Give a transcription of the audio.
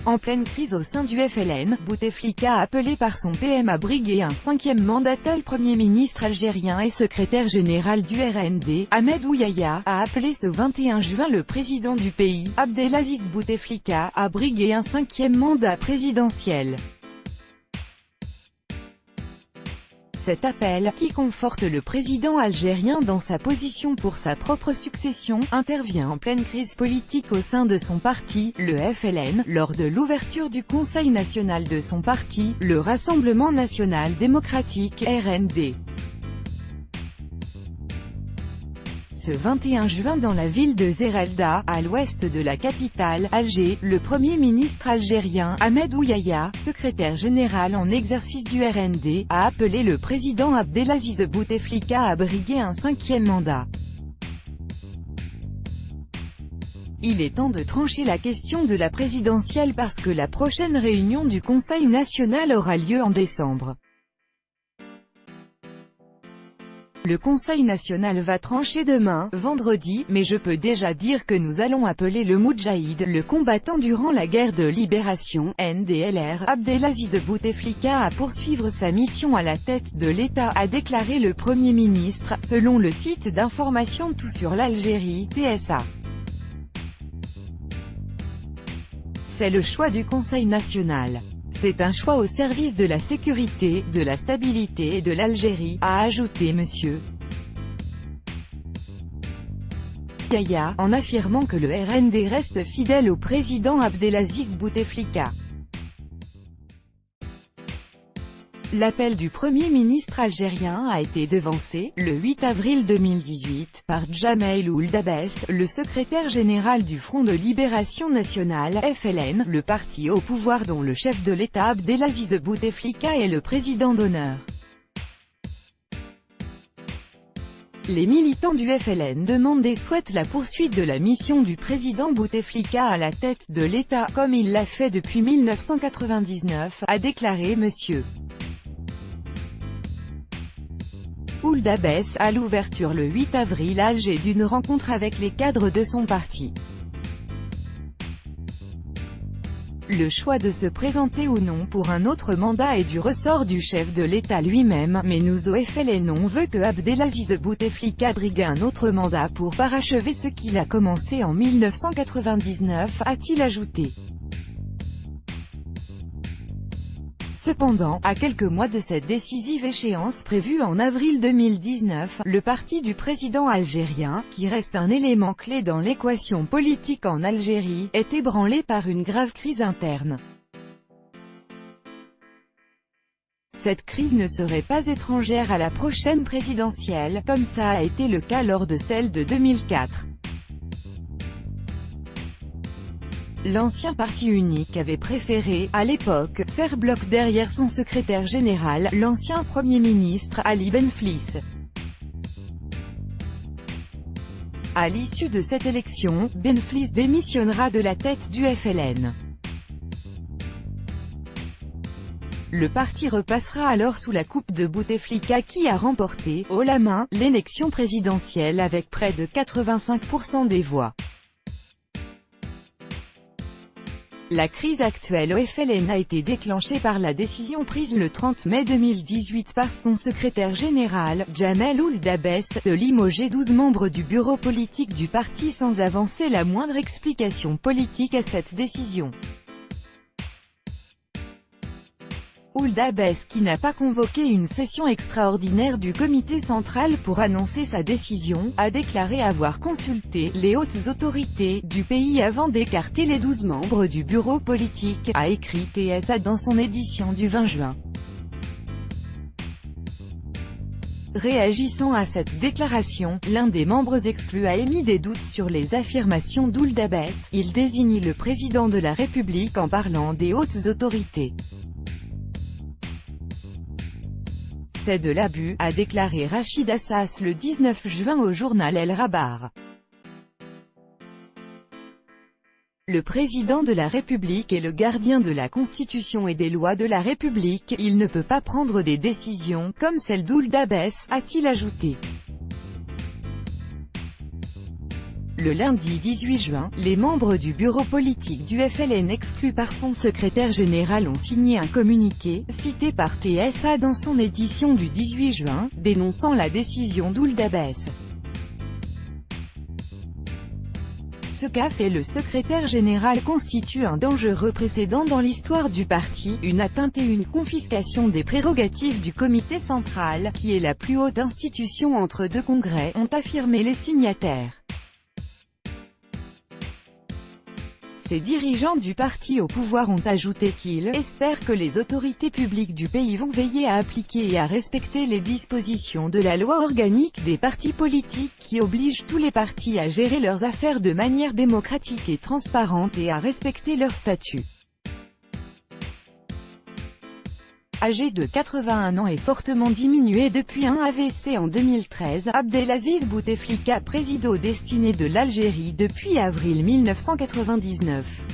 En pleine crise au sein du FLN, Bouteflika, appelé par son PM à briguer un cinquième mandat, le Premier ministre algérien et secrétaire général du RND, Ahmed Ouyaya, a appelé ce 21 juin le président du pays, Abdelaziz Bouteflika, à briguer un cinquième mandat présidentiel. Cet appel, qui conforte le président algérien dans sa position pour sa propre succession, intervient en pleine crise politique au sein de son parti, le FLN, lors de l'ouverture du Conseil national de son parti, le Rassemblement national démocratique, RND. Ce 21 juin dans la ville de Zerelda, à l'ouest de la capitale, Alger, le Premier ministre algérien, Ahmed Ouyaya, secrétaire général en exercice du RND, a appelé le président Abdelaziz Bouteflika à briguer un cinquième mandat. Il est temps de trancher la question de la présidentielle parce que la prochaine réunion du Conseil national aura lieu en décembre. Le Conseil national va trancher demain, vendredi, mais je peux déjà dire que nous allons appeler le Moudjahid, le combattant durant la guerre de libération, NDLR, Abdelaziz Bouteflika à poursuivre sa mission à la tête de l'État, a déclaré le Premier ministre, selon le site d'information Tout sur l'Algérie, TSA. C'est le choix du Conseil national. C'est un choix au service de la sécurité, de la stabilité et de l'Algérie, a ajouté M. Ouyaya, en affirmant que le RND reste fidèle au président Abdelaziz Bouteflika. L'appel du Premier ministre algérien a été devancé, le 8 avril 2018, par Djamel Ouldabès, le secrétaire général du Front de Libération Nationale, FLN, le parti au pouvoir dont le chef de l'État Abdelaziz Bouteflika est le président d'honneur. Les militants du FLN demandent et souhaitent la poursuite de la mission du président Bouteflika à la tête de l'État, comme il l'a fait depuis 1999, a déclaré M. Ouldabès, à l'ouverture le 8 avril à Alger d'une rencontre avec les cadres de son parti. Le choix de se présenter ou non pour un autre mandat est du ressort du chef de l'État lui-même, mais nous au FLN on veut que Abdelaziz Bouteflika brigue un autre mandat pour parachever ce qu'il a commencé en 1999, a-t-il ajouté. Cependant, à quelques mois de cette décisive échéance prévue en avril 2019, le parti du président algérien, qui reste un élément clé dans l'équation politique en Algérie, est ébranlé par une grave crise interne. Cette crise ne serait pas étrangère à la prochaine présidentielle, comme ça a été le cas lors de celle de 2004. L'ancien parti unique avait préféré, à l'époque, faire bloc derrière son secrétaire général, l'ancien Premier ministre, Ali Benfliss. À l'issue de cette élection, Benfliss démissionnera de la tête du FLN. Le parti repassera alors sous la coupe de Bouteflika qui a remporté, haut la main, l'élection présidentielle avec près de 85% des voix. La crise actuelle au FLN a été déclenchée par la décision prise le 30 mai 2018 par son secrétaire général, Djamel Ouldabès, de limoger 12 membres du bureau politique du parti sans avancer la moindre explication politique à cette décision. Ouldabès, qui n'a pas convoqué une session extraordinaire du comité central pour annoncer sa décision, a déclaré avoir consulté les hautes autorités du pays avant d'écarter les 12 membres du bureau politique, a écrit TSA dans son édition du 20 juin. Réagissant à cette déclaration, l'un des membres exclus a émis des doutes sur les affirmations d'Ouldabès. Il désigne le président de la République en parlant des hautes autorités. C'est de l'abus, a déclaré Rachid Assas le 19 juin au journal El Rabar. Le président de la République est le gardien de la Constitution et des lois de la République, il ne peut pas prendre des décisions, comme celle d'Ouldabès, a-t-il ajouté. Le lundi 18 juin, les membres du bureau politique du FLN exclus par son secrétaire général ont signé un communiqué, cité par TSA dans son édition du 18 juin, dénonçant la décision d'Ould Abbès. Ce qu'a fait le secrétaire général constitue un dangereux précédent dans l'histoire du parti, une atteinte et une confiscation des prérogatives du comité central, qui est la plus haute institution entre deux congrès, ont affirmé les signataires. Ces dirigeants du parti au pouvoir ont ajouté qu'ils espèrent que les autorités publiques du pays vont veiller à appliquer et à respecter les dispositions de la loi organique des partis politiques qui oblige tous les partis à gérer leurs affaires de manière démocratique et transparente et à respecter leur statut. Âgé de 81 ans et fortement diminué depuis un AVC en 2013, Abdelaziz Bouteflika préside aux destinées de l'Algérie depuis avril 1999.